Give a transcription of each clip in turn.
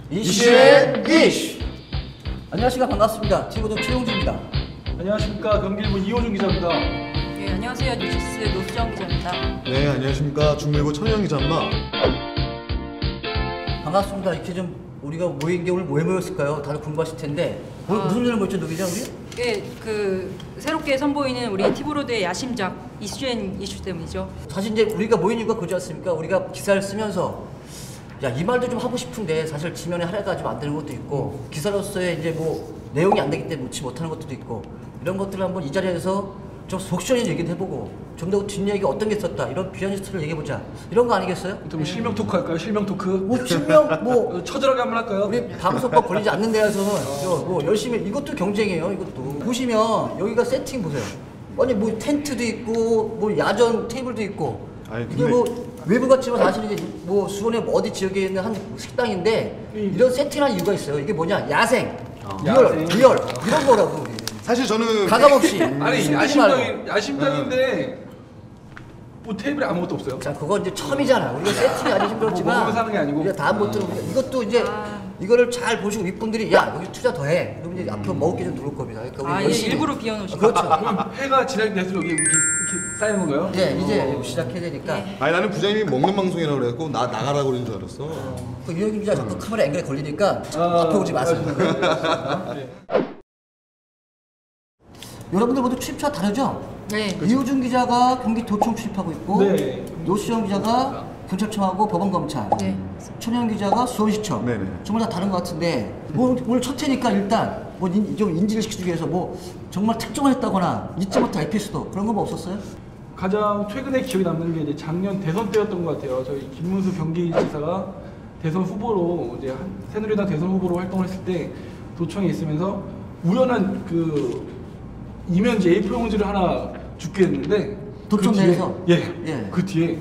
이슈앤 이슈. 안녕하십니까, 반갑습니다. 티보도 최용진입니다. 안녕하십니까, 경기일보 이호준 기자입니다. 네, 안녕하세요, 뉴시스 노수정 기자입니다. 네, 안녕하십니까, 중일보 천영 기자입니다. 반갑습니다. 이렇게 좀 우리가 모인 게 오늘 왜 모였을까요? 다들 궁금하실 텐데 무슨 일을 모였죠, 누 기자 우리? 네, 그 새롭게 선보이는 우리 티브로드의 야심작 이슈앤 이슈 때문이죠. 사실 이제 우리가 모인 이유가 그지 않습니까? 우리가 기사를 쓰면서 야, 이 말도 좀 하고 싶은데 사실 지면에 하려가 좀 안 되는 것도 있고 기사로서의 이제 뭐 내용이 안 되기 때문에 놓지 못하는 것도 있고 이런 것들을 한번 이 자리에서 좀 속 시원히 얘기도 해보고 좀 더 뒷얘기 어떤 게 있었다 이런 비하니스트를 얘기해보자 이런 거 아니겠어요? 또 뭐 실명 토크 할까요? 실명 토크? 뭐 실명 뭐 처절하게 한번 할까요? 우리 방송법 걸리지 않는 데에서는 뭐 열심히 이것도 경쟁이에요. 이것도 보시면 여기가 세팅 보세요. 아니 뭐 텐트도 있고 뭐 야전 테이블도 있고 아니, 이게 근데- 뭐 외부 같지만 사실 이제 뭐 수원의 어디 지역에 있는 한 식당인데 이런 세팅한 이유가 있어요. 이게 뭐냐 야생, 리얼 이런 거라고. 사실 저는 가감 없이 아니, 숨기지 말고. 야심작인데 뭐 테이블에 아무것도 없어요? 자, 그건 이제 처음이잖아. 우리가 세팅이 아주 힘들었지만 먹으면 사는 게 아니고. 우리가 다음부터는 이것도 이제 이거를 잘 보시고 윗분들이 야 여기 투자 더해. 그러면 이제 앞으로 먹을 게 좀 들어올 겁니다. 그러니까 우리 아, 열심히. 일부러 비워놓으신 그렇죠. 그럼 회가 지날 때일수록 이렇게 쌓이는 건가요? 네, 이제 시작해야 되니까. 아니 나는 부장님이 먹는 방송이라고 그래갖고 나 나가라고 그러는 줄 알았어. 그 유영김 기자 자꾸 카메라 앵글에 걸리니까 앞에 오지 마세요. 네. 여러분들 모두 출입처가 다르죠? 네. 이호준 기자가 경기도청 출입하고 있고 네. 노수영 기자가 경찰청하고 법원검찰, 네. 천영 기자가 수원시청. 네네. 정말 다 다른 것 같은데 뭐 오늘 첫 회니까 일단 뭐 좀 인지를 시키기 위해서 뭐 정말 특종을 했다거나 잊지 못할 에피소드 그런 거 뭐 없었어요? 가장 최근에 기억에 남는 게 이제 작년 대선 때였던 것 같아요. 저희 김문수 경기지사가 대선 후보로 이제 새누리당 대선 후보로 활동을 했을 때 도청에 있으면서 우연한 그 이면지 A4 용지를 하나 죽게 됐는데 도청 그 뒤에- 내에서? 예. 예. 그 뒤에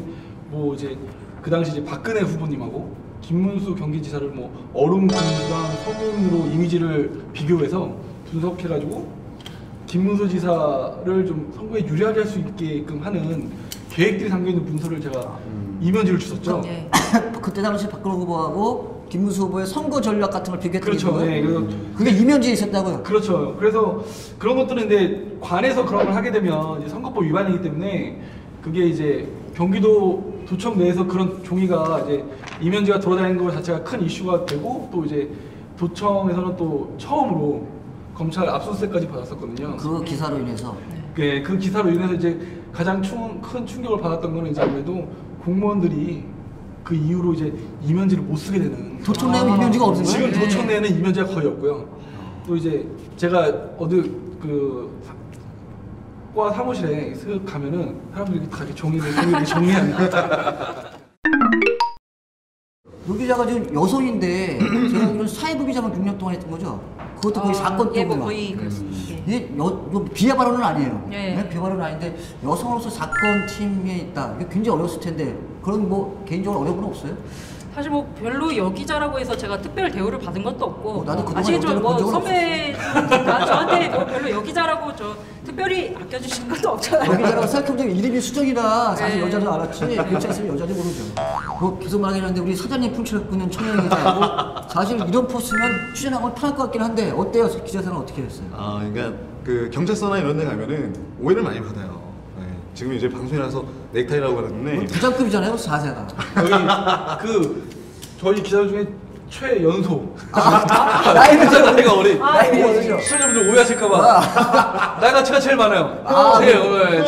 뭐 이제 그 당시 이제 박근혜 후보님하고 김문수 경기지사를 뭐 얼음 군수랑 서민으로 이미지를 비교해서 분석해가지고 김문수 지사를 좀 선거에 유리하게 할 수 있게끔 하는 계획들이 담겨 있는 문서를 제가 이면지를 주셨죠. 네. 그때 당시 박근혜 후보하고 김문수 후보의 선거 전략 같은 걸 비교했던 그렇죠. 거예요? 네, 그래서 그게 이면지에 있었다고요? 그렇죠. 그래서 그런 것들은 이제 관에서 그런 걸 하게 되면 이제 선거법 위반이기 때문에 그게 이제 경기도 도청 내에서 그런 종이가 이제 이면지가 돌아다니는 것 자체가 큰 이슈가 되고 또 이제 도청에서는 또 처음으로 검찰 압수수색까지 받았었거든요. 그 기사로 인해서. 네, 그 기사로 인해서 이제 가장 큰 충격을 받았던 거는 이제 아무래도 공무원들이 그 이후로 이제 이면지를 못 쓰게 되는. 도청 내에는 이면지가 없는 거예요? 지금 네. 도청 내에는 이면지가 거의 없고요. 또 이제 제가 어디 그 과 사무실에 슥 가면은 사람들이 다 이렇게 종이를 정리하는. 노 기자가 지금 여성인데 제가 알기로는 사회부 기자만 6년 동안 했던 거죠? 그것도 거의 사건 예, 뭐 때문에. 거의 그렇습니다. 예. 이게 비하 발언은 아니에요. 네. 비하 발언은 아닌데 여성으로서 사건 팀에 있다. 이게 굉장히 어려웠을 텐데 그런 뭐 개인적으로 어려운 건 없어요? 사실 뭐 별로 여기자라고 해서 제가 특별 대우를 받은 것도 없고 나도 그동안 아시겠죠? 여기자를 뭐 본 적은 선배니까 저한테 뭐 별로 여기자라고 저 특별히 아껴주신 것도 없잖아요. 여기자라고 생각해보면 이름이 수정이라 사실 네. 여자는 알았지 그렇지 않으면 여자는 모르죠. 뭐 계속 말하긴 하는데 우리 사장님 품치를 끄는 청년 기자고 사실 이런 포스면 출연하고 편할 것 같긴 한데 어때요? 기자 생활 어떻게 됐어요? 아, 그러니까 그 경찰서나 이런 데 가면은 오해를 많이 받아요. 네. 지금 이제 방송이라서 넥타이라고 하는데 부장급이잖아요 자세가. 여기 그 저희 기자 중에 최연소. 나이는 제가 나이가 어리. 나이는 어리죠. 시청자분들 오해하실까봐 나이가 제가 제일 많아요.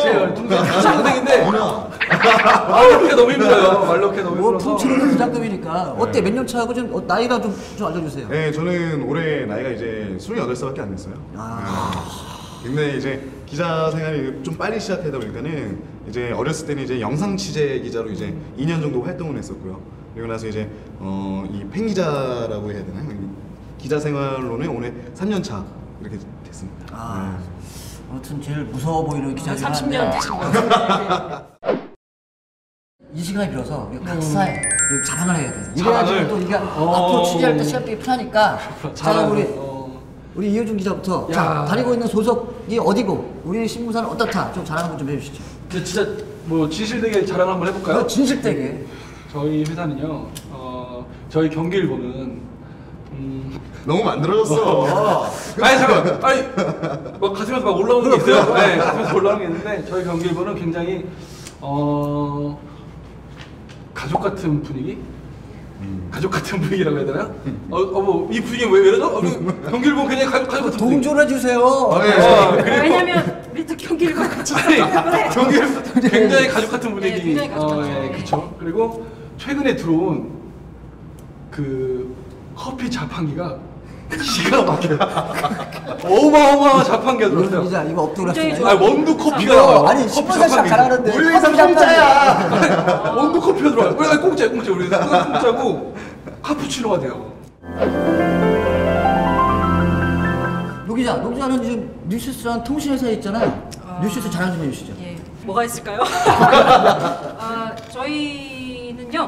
제일 동생인데 말로 너무 힘들어요. 말로 너무 뭐 힘들어서. 품치는 부장급이니까 어때 몇 년 차하고 좀 나이가 좀 알려주세요. 네, 저는 올해 나이가 이제 28살밖에 안 됐어요. 근데 이제 기자 생활이 좀 빨리 시작하다 보니까는 이제 어렸을 때는 이제 영상 취재 기자로 이제 2년 정도 활동을 했었고요. 그리고 나서 이제 이 팬 기자라고 해야 되나요? 기자 생활로는 올해 3년 차 이렇게 됐습니다. 아무튼 제일 무서워 보이는 기자들 30년 되신 거예요. 이 시간에 빌어서 각사에 자랑을 해야 돼. 자랑을? 이래야지 또 이게 앞으로 취재할 때 시합이 편하니까. 자, 자랑을. 우리 이호준 기자부터 자, 다니고 있는 소속이 어디고 우리 신문사는 어떻다 좀 자랑 한번 좀 해주시죠. 근데 진짜 뭐 진실되게 자랑 한번 해볼까요? 진실되게. 저희 회사는요, 저희 경기일보는 너무 만들어졌어. 아니 잠깐, 아니 막 가슴에서 막 올라오는 게 있어요. 네, 가슴에서 올라오는 게 있는데 저희 경기일보는 굉장히 가족 같은 분위기, 가족 같은 분위기라고 해야 되나요? 뭐 이 분위기 왜 이러죠? 경기일보 굉장히 가족 같은 분위기. 동조를 해주세요. 왜냐면 우리 또 경기일보 같이 있기 때문에. 경기일보 굉장히 가족 같은 분위기. 네, 굉장히 가족 같은 예, 분위기. 그렇죠. 그리고 최근에 들어온 그 커피 자판기가 기가 막혀요. 어마어마한 자판기가 들어왔어요. 기자 이거 업도를 굉장히 하시나요? 좋아. 원두 커피가 아니 10분 시작 잘하는데 우리 회사 공짜야. 원두 커피가 들어와요. 아니 공짜야 공짜 우리 회사 공짜고 카푸치노가 돼요. 노 기자는 지금 뉴시스랑 통신회사에 있잖아요. 뉴시스 자랑 좀 해주시죠. 예, 뭐가 있을까요? 저희는요,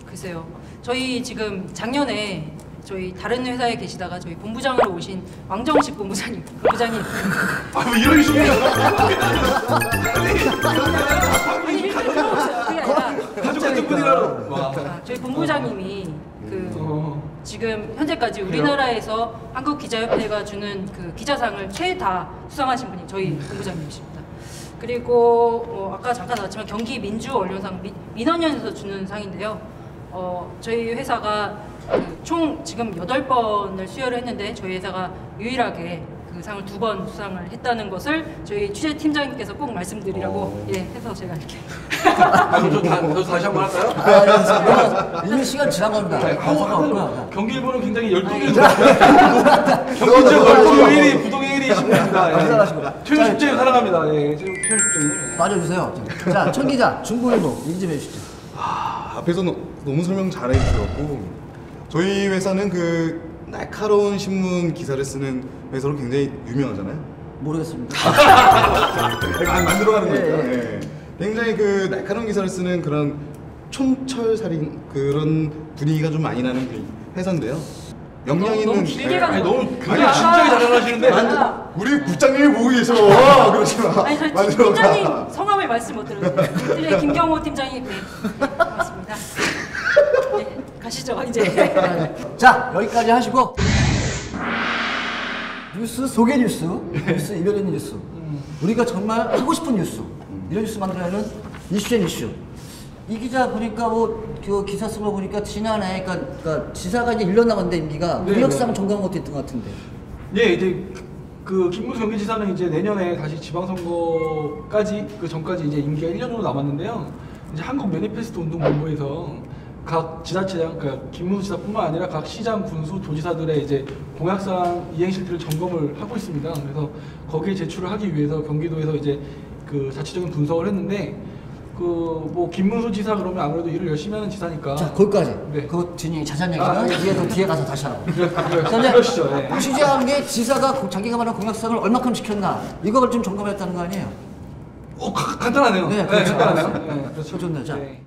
글쎄요. 저희 지금 작년에 저희 다른 회사에 계시다가 저희 본부장으로 오신 왕정식 본부장님. 아뭐 이런 식으로 아니, 그게 아니라 가족 같은 분이라고. 저희 본부장님이 지금 현재까지 우리나라에서 한국기자협회가 주는 그 기자상을 최다 수상하신 분이 저희 본부장님이십니다. 그리고 아까 잠깐 나왔지만 경기 민주 언론상 민원연에서 주는 상인데요. 저희 회사가 총 지금 8번을 수여를 했는데 저희 회사가 유일하게 그 상을 2번 수상을 했다는 것을 저희 취재팀장님께서 꼭 말씀드리라고 해서 제가 이렇게 저 다시 한번 할까요? 이미 시간 지난 겁니다. 경기일보는 굉장히 열동이 경기적 열동 1위, 부동 1위 신문입니다. 최윤숙재님 사랑합니다. 예, 최윤숙재님. 맞아주세요. 자, 천 기자, 중국일보 얘기 좀 해주시죠. 앞에서 너무 설명 잘 해주셨고 저희 회사는 그 날카로운 신문 기사를 쓰는 회사로 굉장히 유명하잖아요. 모르겠습니다. 만들어가는 거니까. 예, 예. 굉장히 그 날카로운 기사를 쓰는 그런 촌철살인 그런 분위기가 좀 많이 나는 그 회사인데요. 역량 있는 너무 길게 가는 너무 거예요. 굉장히 진작에 잘하시는데 우리 국장님이 보고 계셔. 그러지 마. 아니 저희 만들어가. 팀장님 성함을 말씀 못 들었어요. 네, 김경호 팀장님 맞습니다. 네, 가시죠 이제. 자, 여기까지 하시고 뉴스 소개 뉴스 이별의 뉴스. 우리가 정말 하고 싶은 뉴스 이런 뉴스 만들어내는 이슈앤 이슈. 이 기자 보니까 그 기사 쓴 거 보니까 지난해 그러니까 지사가 이제 1년 남았는데 임기가 네, 공약상 점검한 것도 있던 것 같은데. 예, 이제 그 김문수 경기지사는 이제 내년에 다시 지방선거까지 그 전까지 이제 임기가 1년 정도 남았는데요. 이제 한국 매니페스토 운동본부에서 각 지자체장, 그러니까 김문수 지사뿐만 아니라 각 시장, 군수, 도지사들의 이제 공약상 이행 실태를 점검을 하고 있습니다. 그래서 거기에 제출을 하기 위해서 경기도에서 이제 그 자체적인 분석을 했는데 그 뭐 김문수 지사 그러면 아무래도 일을 열심히 하는 지사니까. 자, 거기까지. 네. 그거 진이 자세한 얘기는 뒤에 가서 다시 하라고. 그러시죠. 네. 취재한 게 지사가 자기가 말한 공약상을 얼마큼 지켰나 이걸 좀 점검했다는 거 아니에요? 간단하네요. 네, 그렇죠. 간단하네요. 알았어요. 네, 그렇죠. 좋네요. 자. 네.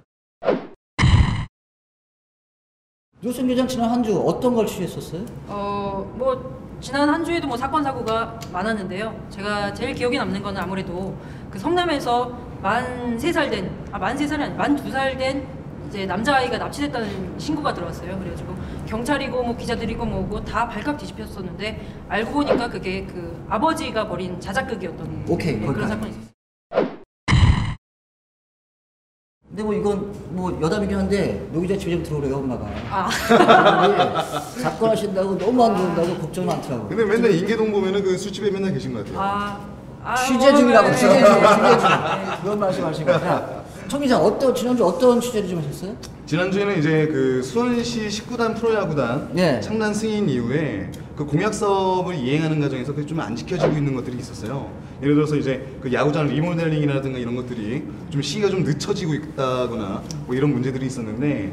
뉴스 기자 지난 한 주 어떤 걸 취재했었어요? 뭐 지난 한 주에도 뭐 사건 사고가 많았는데요. 제가 제일 기억에 남는 거는 아무래도 그 성남에서 만 2살 된 이제 남자아이가 납치됐다는 신고가 들어왔어요. 그래가지고 경찰이고 뭐 기자들이고 뭐고 다 발칵 뒤집혔었는데 알고 보니까 그게 그 아버지가 벌인 자작극이었던 오케이, 그런 거기까지. 사건이 있었어요. 근데 뭐 이건 뭐 여담이긴 한데 노 기자 집에 좀 들어오래요 엄마가. 사건 하신다고 너무 안 들어온다고 걱정이 많더라고. 근데 맨날 인계동 보면은 그 술집에 맨날 계신 것 같아요. 취재 중이라고 취재 중. 네. 그런 말씀 하시고. 자, 청 기자 지난주 어떤 취재를 좀 하셨어요? 지난주에는 이제 그 수원시 19단 프로야구단 예. 창단 승인 이후에 그 공약 사업을 이행하는 과정에서 그게 좀 안 지켜지고 있는 것들이 있었어요. 예를 들어서 이제 그 야구장 리모델링이라든가 이런 것들이 좀 시기가 좀 늦춰지고 있다거나 뭐 이런 문제들이 있었는데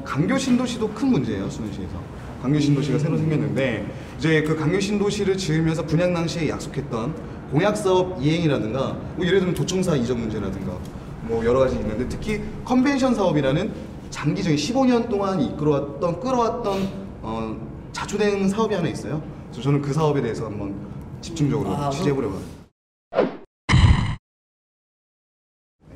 강교 신도시도 큰 문제예요. 수원시에서. 강교 신도시가 새로 생겼는데 이제 그 강교 신도시를 지으면서 분양 당시에 약속했던 공약 사업 이행이라든가 뭐 예를 들면 도청사 이전 문제라든가 뭐 여러 가지 있는데 특히 컨벤션 사업이라는 장기적인 15년 동안 끌어왔던 자초된 사업이 하나 있어요. 그래서 저는 그 사업에 대해서 한번 집중적으로 취재해보려고 합니다.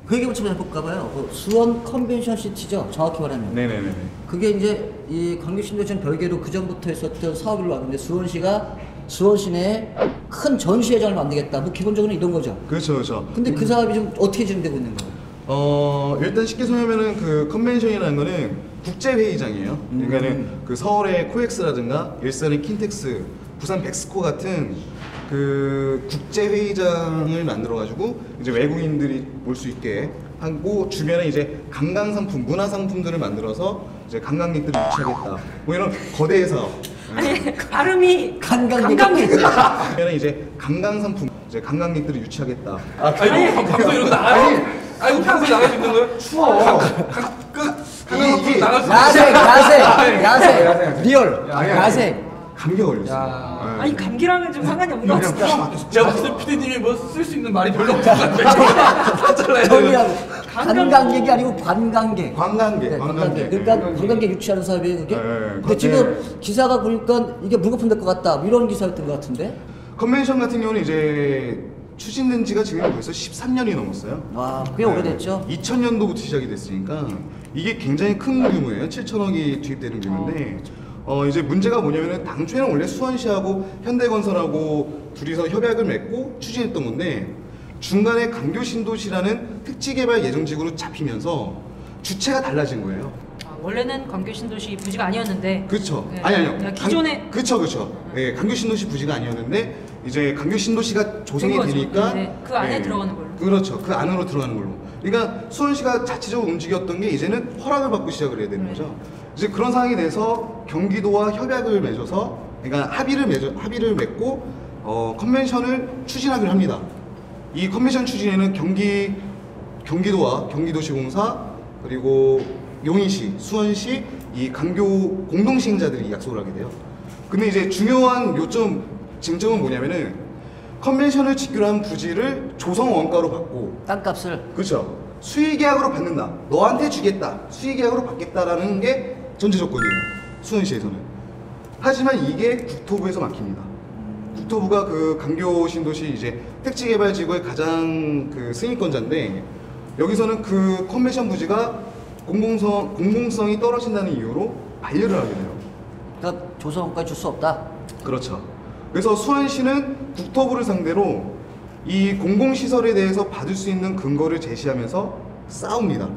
그 얘기부터 좀 해볼까 봐요. 그 수원 컨벤션 시티죠. 정확히 말하면. 네네네. 그게 이제 이 광교신도시는 별개로 그 전부터 있었던 사업으로 왔는데 수원시가 수원 시내에 큰 전시회장을 만들겠다. 뭐 기본적으로 이런 거죠. 그렇죠, 그렇죠. 근데 그 사업이 좀 어떻게 진행되고 있는 거예요? 일단 쉽게 설명하면은 그 컨벤션이라는 거는 국제회의장이에요. 그러니까는 그 서울의 코엑스라든가 일산의 킨텍스, 부산 백스코 같은 그 국제회의장을 만들어가지고 이제 외국인들이 올 수 있게 하고 주변에 이제 관광 상품, 문화 상품들을 만들어서 이제 관광객들을 유치하겠다. 뭐 이런 거대 사업. 아니 발음이 관광객. 주변에 이제 관광 상품, 이제 관광객들을 유치하겠다. 아이고 방송 이런 거 나가지. 아이고 방송 나갈 수 있는 거예요? 추워. 이게 나갈 수 야생, 리얼, 야생. 감기가 걸렸어요. 야. 아니 감기랑은 좀 상관이 없는 것 그냥 같습니다. 푸마 막혔어. 제가 봤을 때 피디님이 뭐 쓸 수 있는 말이 별로 없을 것 같아요. 다 잘라야 돼요. 정리하고 관광객이 아니고 관광객. 관광객, 네, 관광객. 그러니까 네. 관광객 유치하는 사업이에요, 그게? 네, 근데 네. 지금 기사가 보니까 이게 물거품 될 것 같다. 이런 기사였던 것 같은데. 컨벤션 같은 경우는 이제 추진된 지가 지금 벌써 13년이 넘었어요. 와, 꽤 오래됐죠. 2000년도부터 시작이 됐으니까 이게 굉장히 큰 규모예요. 7천억이 투입되는 규모인데 이제 문제가 뭐냐면은 당초에는 원래 수원시하고 현대건설하고 둘이서 협약을 맺고 추진했던 건데 중간에 강교신도시라는 특지개발 예정지구로 잡히면서 주체가 달라진 거예요. 원래는 광교신도시 부지가 아니었는데. 그렇죠. 네. 아니요. 그냥 기존에 그렇죠. 예, 강교신도시 부지가 아니었는데 이제 강교신도시가 조성이 된 거죠. 되니까 네, 그 안에 예, 들어가는 걸로. 그렇죠. 그 안으로 들어가는 걸로. 그러니까 수원시가 자체적으로 움직였던 게 이제는 허락을 받고 시작을 해야 되는 네. 거죠. 이제 그런 상황이 돼서 경기도와 협약을 맺어서 그러니까 합의를 맺고 컨벤션을 추진하기로 합니다. 이 컨벤션 추진에는 경기도와 경기도시공사 그리고 용인시, 수원시 이 강교 공동 시행자들이 약속을 하게 돼요. 근데 이제 중요한 쟁점은 뭐냐면은 컨벤션을 직결한 부지를 조성 원가로 받고 땅값을. 그렇죠. 수의계약으로 받는다. 너한테 주겠다. 수의계약으로 받겠다라는 게 전제 조건이에요. 수원시에서는. 하지만 이게 국토부에서 막힙니다. 국토부가 그 강교 신도시 이제 택지개발지구의 가장 그 승인권자인데 여기서는 그 컨벤션 부지가 공공성이 떨어진다는 이유로 반려를 하게 돼요. 그러니까 조성까지 줄 수 없다. 그렇죠. 그래서 수원시는 국토부를 상대로 이 공공시설에 대해서 받을 수 있는 근거를 제시하면서 싸웁니다.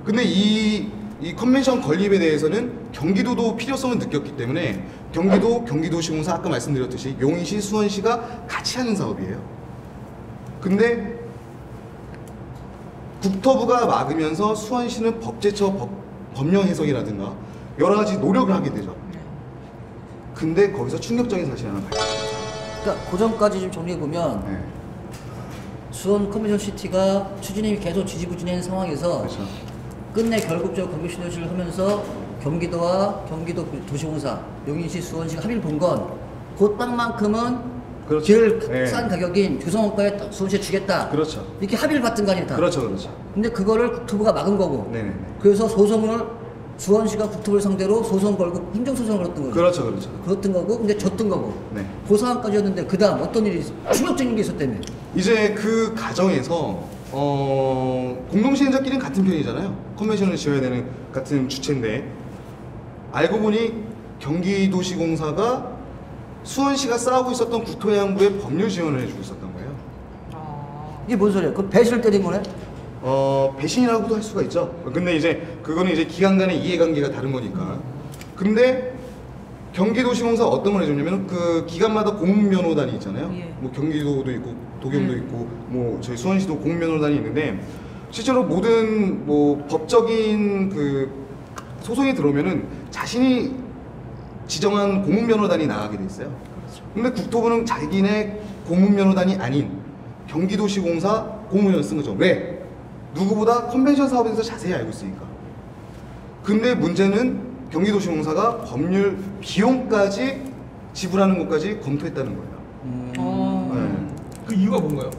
근데 이 컨벤션 건립에 대해서는 경기도도 필요성을 느꼈기 때문에 경기도시공사 아까 말씀드렸듯이 용인시, 수원시가 같이 하는 사업이에요. 근데 국토부가 막으면서 수원시는 법제처 법령 해석이라든가 여러 가지 노력을 하게 되죠. 근데 거기서 충격적인 사실이 하나 발견해요. 그러니까 그 전까지 좀 정리해보면 네. 수원 컨벤션 시티가 추진이 계속 지지부진한 상황에서 그렇죠. 끝내 결국적으로 광교신도시를 하면서 경기도와 경기도 도시공사, 용인시, 수원시가 합의를 본 건 그 땅만큼은 그렇죠. 제일 네. 싼 가격인 조성원가에 수원시에 주겠다. 그렇죠. 이렇게 합의를 봤던 거 아니에요, 다. 그렇죠. 근데 그거를 국토부가 막은 거고. 네네네. 그래서 소송을 수원시가 국토부를 상대로 소송 걸고 행정소송을 걸었던 거죠. 그렇죠. 그랬던 거고, 근데 졌던 거고. 네. 그 상황까지였는데 그 다음 어떤 일이 충격적인 게 있었다며. 이제 그 과정에서 공동시행자끼리는 같은 편이잖아요. 컨벤션을 지어야 되는 같은 주체인데 알고 보니 경기도시공사가 수원시가 싸우고 있었던 국토해양부에 법률 지원을 해주고 있었던 거예요. 이게 뭔 소리야? 그 배신을 때린 거네? 배신이라고도 할 수가 있죠. 근데 이제 그거는 이제 기관 간의 이해관계가 다른 거니까. 근데 경기도시공사 어떤 걸 해줬냐면 그 기관마다 공문면허단이 있잖아요. 예. 뭐 경기도도 있고 도경도 있고 뭐 저희 수원시도 공문면허단이 있는데 실제로 모든 뭐 법적인 그 소송이 들어오면은 자신이 지정한 공문면허단이 나가게 돼 있어요. 근데 국토부는 자기네 공문면허단이 아닌 경기도시공사 공문면허 쓴 거죠. 왜? 누구보다 컨벤션 사업에 대해서 자세히 알고 있으니까. 근데 문제는 경기도시공사가 법률 비용까지 지불하는 것까지 검토했다는 거예요. 네. 그 이유가 뭔가요?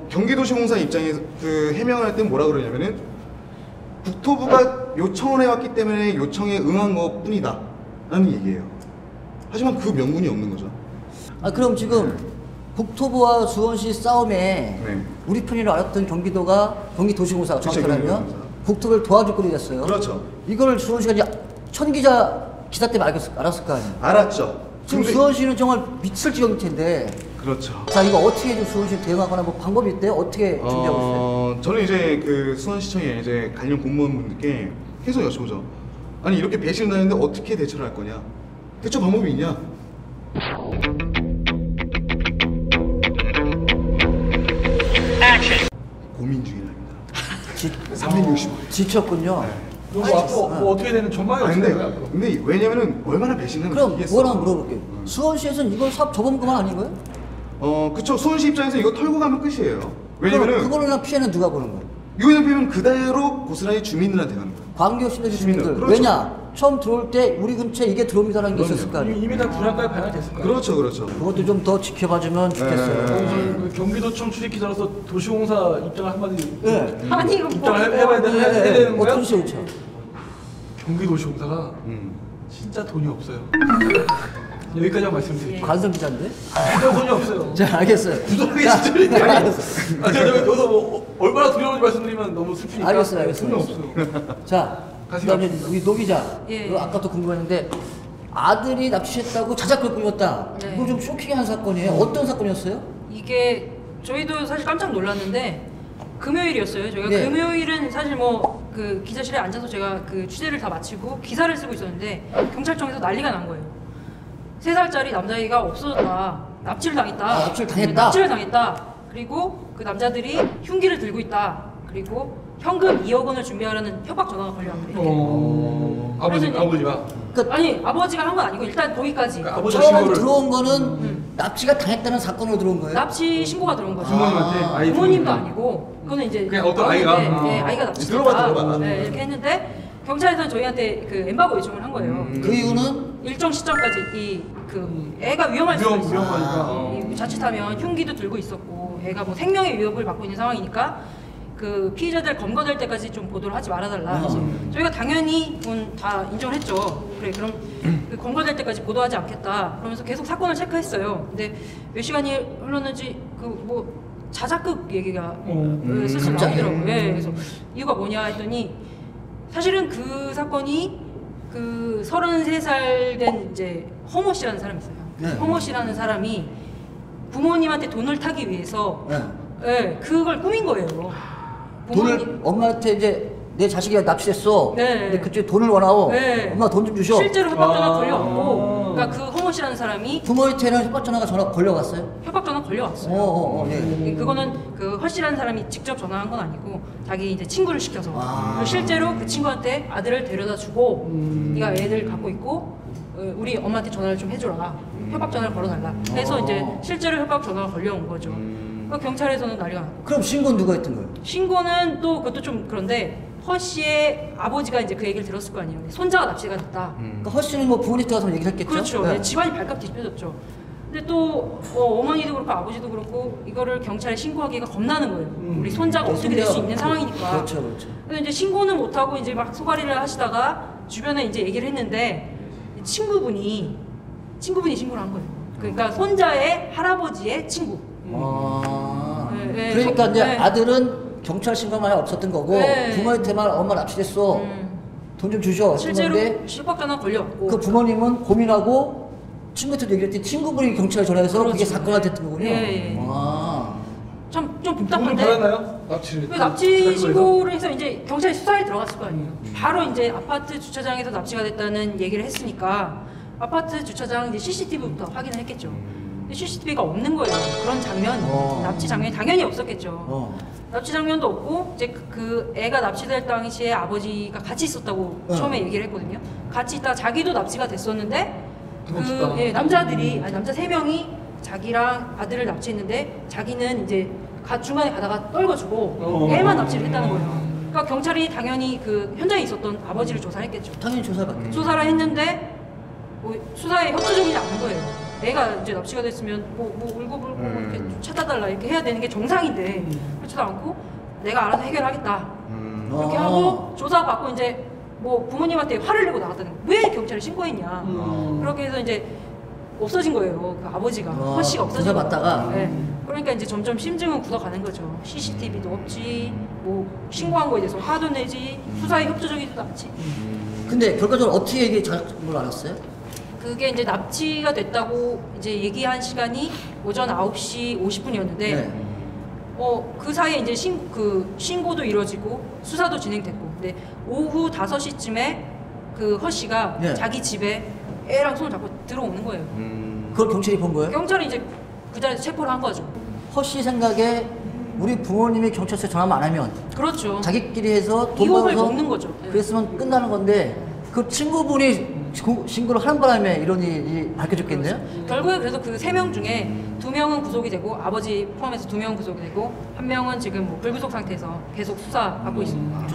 경기도시공사 입장에서 그 해명을 할 때 뭐라 그러냐면은 국토부가 요청을 해왔기 때문에 요청에 응한 것 뿐이다 라는 얘기예요. 하지만 그 명분이 없는 거죠. 아, 그럼 지금 국토부와 수원시 싸움에 네. 우리 편이라 알았던 경기도가 경기도시공사가 그쵸, 정확하면 경기도시공사. 국토부를 도와줄 꼴이 됐어요. 그렇죠. 이걸 수원시가 이제 기사 때문에 알았을 거 아니에요. 알았죠. 지금 근데- 수원시는 정말 미칠 지경일 텐데. 그렇죠. 자, 이거 어떻게 좀 수원시 대응하거나 뭐 방법이 있대요? 어떻게 준비하고 있어요? 저는 이제 그 수원시청에 이제 관련 공무원분들께 계속 여쭤보죠. 아니 이렇게 배신을 당했는데 어떻게 대처를 할 거냐? 대처 방법이 있냐? 고민 중이랍니다. 365일. 지쳤군요. 그럼 뭐 앞으로 뭐 어떻게 되는 전망이 아니, 없어요? 앞으로? 근데 왜냐면은 얼마나 배신을 그럼 이겠어. 뭐라 물어볼게요. 수원시에서는 이걸 사업 접은 것만 아닌 거예요? 그쵸. 수원시 입장에서 이거 털고 가면 끝이에요. 왜냐면은 그럼 그걸로 인한 피해는 누가 보는 거예요? 이거 피면 그대로 고스란히 주민들한테 가는 거예요. 광교시대 주민들. 그렇죠. 왜냐? 처음 들어올 때 우리 근처에 이게 들어옵니다라는 게 있었을 거 아니에요. 이미 다 분양가에 반영됐을 거예요. 그렇죠, 그렇죠. 그것도 좀 더 지켜봐주면 좋겠어요. 네. 그 경기도청 출입기자로서 도시공사 입장을 한마디 네. 아니 이거 뭐 입장을 해야 되는 거예요? 어떤 식으로 그렇죠? 경기도시공사가 진짜 돈이 없어요. 여기까지만 말씀드릴게요. 관성 기자인데? 진짜 돈이 없어요. 자, 알겠어요. 구독하기 자, 진짜 알겠어요. 제가 여기서 뭐 얼마나 두려운지 말씀드리면 너무 슬프니까. 알겠어요, 돈이 알겠어요. 없어요. 자, 가시죠. 그다음에 우리 노 기자. 예. 이거 아까도 궁금했는데 아들이 납치했다고 자작극 꾸몄다. 네. 이거 좀 쇼킹한 사건이에요. 어떤 사건이었어요? 이게 저희도 사실 깜짝 놀랐는데 금요일이었어요. 저희가 네. 금요일은 사실 뭐 그 기자실에 앉아서 제가 그 취재를 다 마치고 기사를 쓰고 있었는데 경찰청에서 난리가 난 거예요. 3살짜리 남자아이가 없어졌다. 납치를 당했다. 아, 납치를 당했다? 납치를 당했다. 그리고 그 남자들이 흉기를 들고 있다. 그리고 현금 2억 원을 준비하라는 협박 전화가 걸려왔대요. 아버지가. 그러니까 아니 아버지가 한 건 아니고 일단 거기까지 그러니까 아버지 처음 신고를 들어온 거는 납치가 당했다는 사건으로 들어온 거예요? 납치 신고가 들어온 거죠. 부모님한테? 아이 부모님도 부모님한테. 아니고 그거는 이제 그냥 어떤 아이가? 네, 아. 아이가 납치됐다. 들어봐. 네, 이렇게 했는데 경찰에서는 저희한테 그 엠바고 요청을 한 거예요. 그 이유는 일정 시점까지 이 그 애가 위험할 수 있어. 위험하니까. 자칫하면 흉기도 들고 있었고 애가 뭐 생명의 위협을 받고 있는 상황이니까 그 피의자들 검거될 때까지 좀 보도를 하지 말아달라. 그래서 저희가 당연히 다 인정을 했죠. 그래 그럼 그 검거될 때까지 보도하지 않겠다. 그러면서 계속 사건을 체크했어요. 근데 몇 시간이 흘렀는지 그 뭐 자작극 얘기가 슬슬 갑자기? 나오더라고요. 예, 그래서 이유가 뭐냐 했더니 사실은 그 사건이 그 33살 된 이제 허모 씨라는 사람이 있어요. 네. 허모 씨라는 사람이 부모님한테 돈을 타기 위해서 네. 예, 그걸 꾸민 거예요. 돈을 엄마한테 이제 내 자식이 납치됐어. 네. 근데 그쪽에 돈을 원하고 네. 엄마 돈 좀 주셔. 실제로 협박 전화 아. 걸려왔고, 그러니까 그 허모 씨라는 사람이 부모한테는 협박 전화가 전화 걸려갔어요? 협박 전화 걸려왔어요. 예. 그거는 그 허 씨라는 사람이 직접 전화한 건 아니고 자기 이제 친구를 시켜서 아. 그리고 실제로 그 친구한테 아들을 데려다 주고 네가 애들 갖고 있고 우리 엄마한테 전화를 좀 해줘라. 협박 전화를 걸어달라. 그래서 이제 실제로 협박 전화가 걸려온 거죠. 그러니까 경찰에서는 난리가 났고 그럼 신고는 누가 했던 거예요? 신고는 또 그것도 좀 그런데 허 씨의 아버지가 이제 그 얘기를 들었을 거 아니에요. 손자가 납치가 됐다. 그러니까 허 씨는 뭐 부모님한테 가서 얘기를 했겠죠? 그렇죠. 네. 집안이 발칵 뒤집혀졌죠. 근데 또 어머니도 그렇고 아버지도 그렇고 이거를 경찰에 신고하기가 겁나는 거예요. 우리 손자가 어떻게 될 수 있는 상황이니까. 그렇죠, 그렇죠. 그래서 이제 신고는 못 하고 이제 막 소가리를 하시다가 주변에 이제 얘기를 했는데 친구분이 신고를 한 거예요. 그러니까 손자의 할아버지의 친구. 아. 네, 그러니까 이제 네. 아들은 경찰 신고만 없었던 거고 네. 부모한테만 엄마 납치됐어. 돈 좀 주셔. 실제로 했는데 협박 전화 걸려왔고. 그 부모님은 고민하고 친구한테도 얘기를 했더니 친구분이 경찰에 전화해서 그게 그렇죠. 사건화 됐던 거군요. 예. 아. 좀 부모님 복잡한데. 받았나요? 납치를. 그 납치 신고를 해서 이제 경찰이 수사에 들어갔을 거 아니에요. 바로 이제 아파트 주차장에서 납치가 됐다는 얘기를 했으니까 아파트 주차장 이제 CCTV부터 확인을 했겠죠. 근데 CCTV가 없는 거예요. 그런 장면, 납치 장면이 당연히 없었겠죠. 납치 장면도 없고 이제 그 애가 납치될 당시에 아버지가 같이 있었다고 처음에 얘기를 했거든요. 같이 있다 자기도 납치가 됐었는데 없었다. 그 남자들이 남자 3명이 자기랑 아들을 납치했는데 자기는 이제 중간에 가다가 떨궈주고 애만 납치를 했다는 거예요. 그러니까 경찰이 당연히 그 현장에 있었던 아버지를 조사를 했겠죠. 당연히 조사를 받겠죠. 조사를 했는데 뭐 수사에 협조적이지 않은 거예요. 애가 이제 납치가 됐으면 뭐 울고불고 이렇게 찾아달라 이렇게 해야 되는 게 정상인데 그렇지도 않고 내가 알아서 해결하겠다 이렇게 하고 조사받고 이제 뭐 부모님한테 화를 내고 나갔다는 거예요. 왜 경찰에 신고했냐. 그렇게 해서 이제 없어진 거예요. 그 아버지가 허씨가 없어진 조사 받다가? 거예요. 네. 그러니까 이제 점점 심증은 굳어가는 거죠. CCTV도 없지, 뭐 신고한 거에 대해서 화도 내지, 수사에 협조적이지도 않지. 근데 결과적으로 어떻게 이게 자작인 걸 알았어요? 그게 이제 납치가 됐다고 이제 얘기한 시간이 오전 9시 50분이었는데 네. 그 사이에 이제 신고도 이루어지고 수사도 진행됐고 근데 오후 5시쯤에 그 허 씨가 네. 자기 집에 애랑 손을 잡고 들어오는 거예요. 그걸 경찰이 본 거예요? 경찰이 이제 그 자리에서 체포를 한 거죠. 허씨 생각에 우리 부모님이 경찰서에 전화만 안 하면 그렇죠. 자기끼리 해서 돈 이혼을 벌어서 먹는 거죠. 네. 그랬으면 끝나는 건데 그 친구분이 신고를 하는 바람에 이런 일이 밝혀졌겠네요? 결국에 그래서 그 3명 중에 2명은 구속이 되고 아버지 포함해서 2명은 구속이 되고 1명은 지금 뭐 불구속 상태에서 계속 수사하고 있습니다.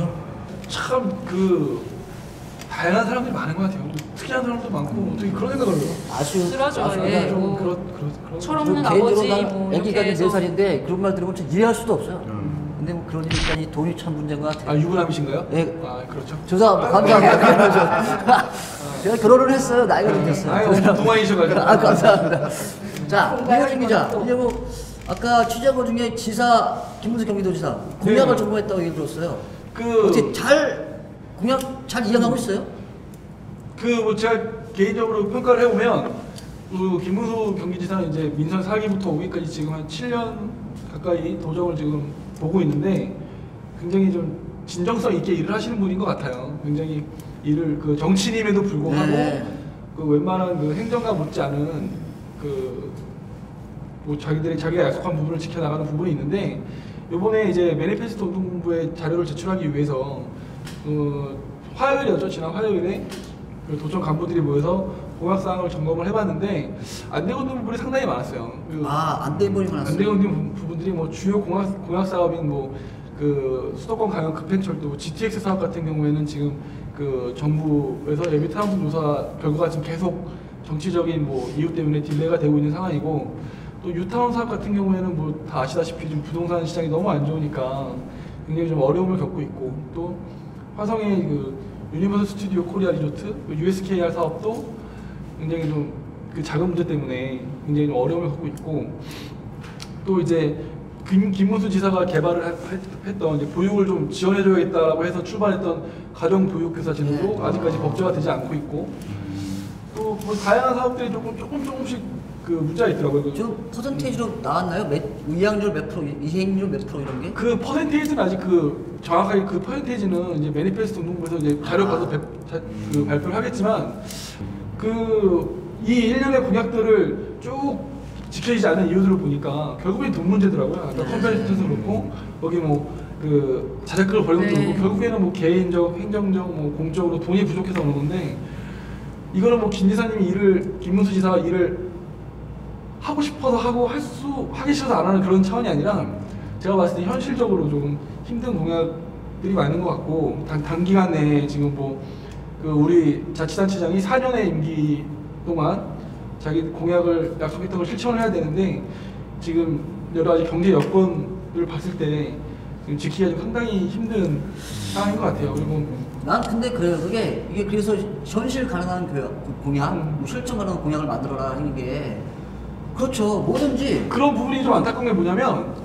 참 그 다양한 사람들이 많은 것 같아요. 특이한 사람도 많고 어떻게 그런 생각을 해요? 아주 쓸어줘요, 아주 예. 그냥 뭐 그런 철없는 개인적으로 아버지 난 뭐 애기가 이렇게 좀 해서 4살인데 그런 말 들으면 좀 이해할 수도 없어요. 근데 뭐 그런 일이니까 이 돈이 참 문제인 것 같아요. 아 유부남이신가요? 네. 아 그렇죠. 죄송합니다. 감사합니다. 제가 결혼을 했어요. 나이가 좀 됐어요. 아유 동안이셔가지고. 아, 감사합니다. 자, 이효진 기자. 이제 뭐 아까 취재한 중에 지사 김문수 경기도지사 공약을 네. 전공했다고 얘기 들었어요. 그 어떻게 공약 잘 이행하고 있어요? 뭐 제가 개인적으로 평가를 해보면 그 김문수 경기지사는 이제 민선 4기부터 5기까지 지금 한 7년 가까이 도정을 지금 보고 있는데 굉장히 좀 진정성 있게 일을 하시는 분인 것 같아요. 굉장히 일을 그 정치인임에도 불구하고 네. 그 웬만한 그 행정가 못지않은 뭐 자기가 약속한 부분을 지켜나가는 부분이 있는데 이번에 이제 매니페스토 운동본부에 자료를 제출하기 위해서 화요일이었죠. 지난 화요일에 그 도청 간부들이 모여서 공약사항을 점검을 해봤는데 안 되고 있는 부분이 상당히 많았어요. 안 돼 버리고 안 났어요. 되고 있는 부분들이 뭐 주요 공약 사업인 뭐 그 수도권 강연 급행철도 GTX 사업 같은 경우에는 지금 그 정부에서 예비 타당성 조사 결과가 지금 계속 정치적인 뭐 이유 때문에 딜레이가 되고 있는 상황이고 또 유타운 사업 같은 경우에는 뭐 다 아시다시피 지금 부동산 시장이 너무 안 좋으니까 굉장히 좀 어려움을 겪고 있고 또 화성의 그 유니버설 스튜디오 코리아 리조트 USKR 사업도 굉장히 좀 그 자금 문제 때문에 굉장히 좀 어려움을 겪고 있고 또 이제 김문수 지사가 개발을 했던 이제 보육을 좀 지원해줘야겠다라고 해서 출발했던 가정보육교사 제도도 네. 아직까지 법제화 되지 않고 있고 또 뭐 다양한 사업들이 조금씩 그 문제가 있더라고요. 지금 퍼센테이지로 나왔나요? 2학년 몇 프로, 2학년 몇 프로 이런 게? 그 퍼센테이지는 아직 그 정확하게 그 퍼센테이지는 이제 매니페스토 운동부에서 이제 자료 봐서 그 발표를 하겠지만 이 1년의 공약들을 쭉 지켜지지 않는 이유들을 보니까 결국엔 돈 문제더라고요. 아까 컨벤션에서 그렇고 여기 뭐 그 자작극을 벌인 것도 그렇고 결국에는 뭐 개인적, 행정적, 뭐 공적으로 돈이 부족해서 오는 건데 이거는 뭐 김 지사님이 김문수 지사가 일을 하고 싶어서 하기 싫어서 안 하는 그런 차원이 아니라 제가 봤을 때 현실적으로 조금 힘든 공약들이 많은 것 같고 단기간 내에 지금 그 우리 자치단체장이 4년의 임기 동안 자기 공약을 약속했던 걸 실천을 해야 되는데 지금 여러 가지 경제 여건을 봤을 때 지금 지키기가 좀 상당히 힘든 상황인 것 같아요. 그리고 난 근데 그래요. 이게 그래서 현실 가능한 공약, 뭐 실천 가능한 공약을 만들어라 하는 게 그렇죠. 뭐든지 그런 부분이 좀 안타까운 게 뭐냐면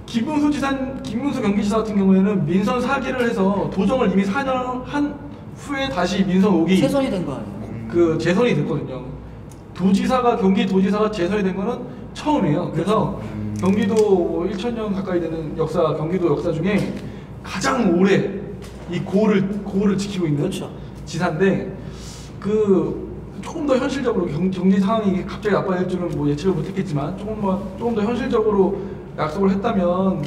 김문수 경기지사 같은 경우에는 민선 4기를 해서 도정을 이미 4년 한 후에 다시 민선 5기 최선이 된 거 아니에요. 그 재선이 됐거든요. 경기도지사가 재선이 된 거는 처음이에요. 그래서 경기도 1000년 가까이 되는 경기도 역사 중에 가장 오래 이 고를 지키고 있는 그렇죠. 지사인데 조금 더 현실적으로 경제 상황이 갑자기 나빠질 줄은 뭐 예측을 못했겠지만 조금 더 현실적으로 약속을 했다면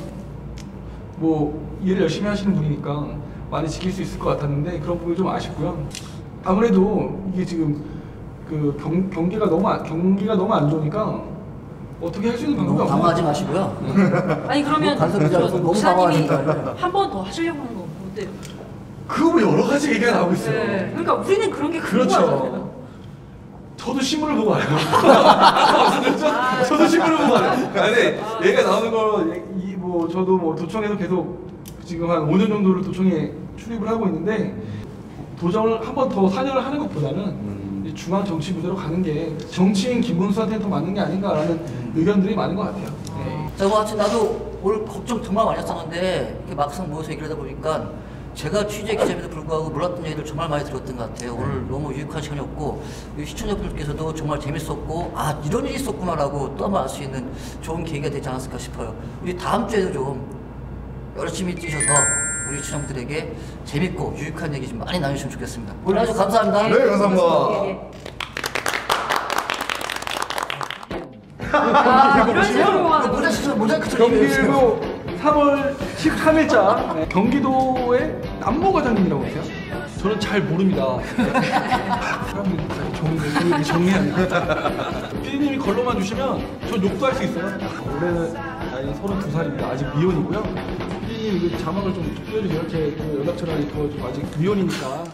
뭐 일을 열심히 하시는 분이니까 많이 지킬 수 있을 것 같았는데 그런 부분이 좀 아쉽고요. 아무래도 이게 지금 그 경기가 너무 안 좋으니까 어떻게 할 수 있는 방법이 너무 없어요. 당황하지 마시고요. 아니 그러면 간섭 기자로서 너무 지사님이 당황하니까. 한 번 더 하시려고 하는 거 어때요? 그거 여러 가지 얘기가 나오고 있어요. 네. 그러니까 우리는 그런 게 그렇죠. 궁금하잖아요. 저도 신문을 보고 알아요. 저도 신문을 보고 알아요. 근데 얘가 나오는 거 저도 뭐 도청에서 계속 지금 한 5년 정도를 도청에 출입을 하고 있는데 도정을 한 번 더 4년을 하는 것보다는 중앙 정치 부대로 가는 게 정치인 김문수한테는 더 맞는 게 아닌가라는 의견들이 많은 것 같아요. 네. 자, 뭐 하여튼 나도 오늘 걱정 정말 많이 했었는데 이렇게 막상 모여서 얘기를 하다 보니까 제가 취재 기자임에도 불구하고 몰랐던 얘기를 정말 많이 들었던 것 같아요. 오늘 너무 유익한 시간이었고 시청자분들께서도 정말 재밌었고 아 이런 일이 있었구나라고 또 한 번 알 수 있는 좋은 계기가 되지 않았을까 싶어요. 우리 다음 주에도 좀 열심히 뛰셔서 우리 시청자분들에게 재밌고 유익한 얘기 좀 많이 나누시면 좋겠습니다. 오늘 아주 감사합니다. 네, 감사합니다. 아, 이런 식으로 하는 모자이크 경기도 3월 13일자 경기도의 남부과장님이라고 하세요? 저는 잘 모릅니다. 사람들이 다 정리하니까. 피디님이 걸러만 주시면 전 욕도 할 수 있어요. 올해는 나이 32살입니다. 아직 미혼이고요. 피디님 이거 자막을 좀 띄워주세요. 제 연락처를 더 아직 미혼이니까.